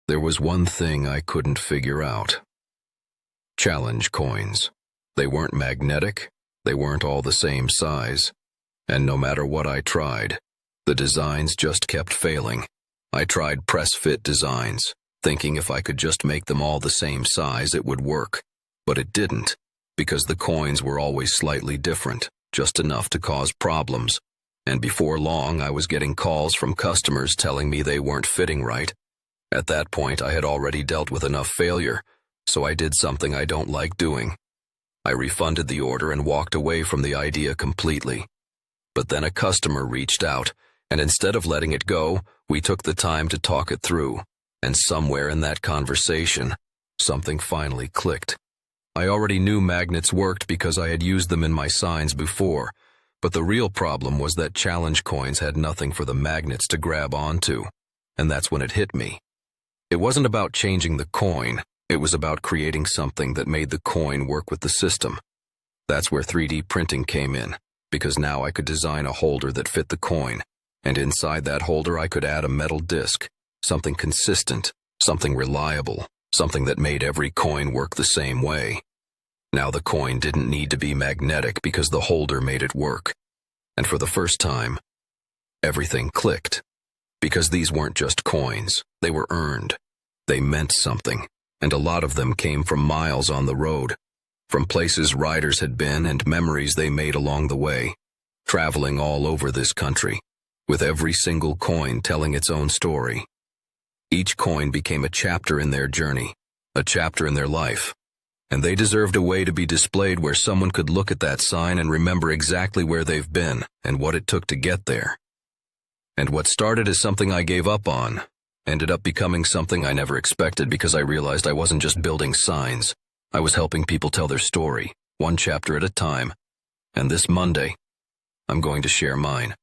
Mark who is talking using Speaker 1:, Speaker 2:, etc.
Speaker 1: There was one thing I couldn't figure out. Challenge coins. They weren't magnetic, they weren't all the same size, and no matter what I tried, the designs just kept failing. I tried press-fit designs, thinking if I could just make them all the same size it would work, but it didn't, because the coins were always slightly different, just enough to cause problems, and before long I was getting calls from customers telling me they weren't fitting right. At that point I had already dealt with enough failure, so I did something I don't like doing. I refunded the order and walked away from the idea completely. But then a customer reached out, and instead of letting it go, we took the time to talk it through, and somewhere in that conversation, something finally clicked. I already knew magnets worked because I had used them in my signs before, but the real problem was that challenge coins had nothing for the magnets to grab onto, and that's when it hit me. It wasn't about changing the coin, it was about creating something that made the coin work with the system. That's where 3D printing came in, because now I could design a holder that fit the coin, and inside that holder I could add a metal disc, something consistent, something reliable, something that made every coin work the same way. Now the coin didn't need to be magnetic because the holder made it work. And for the first time, everything clicked. Because these weren't just coins, they were earned. They meant something, and a lot of them came from miles on the road, from places riders had been and memories they made along the way, traveling all over this country, with every single coin telling its own story. Each coin became a chapter in their journey, a chapter in their life, and they deserved a way to be displayed where someone could look at that sign and remember exactly where they've been and what it took to get there. And what started as something I gave up on ended up becoming something I never expected because I realized I wasn't just building signs. I was helping people tell their story, one chapter at a time. And this Monday, I'm going to share mine.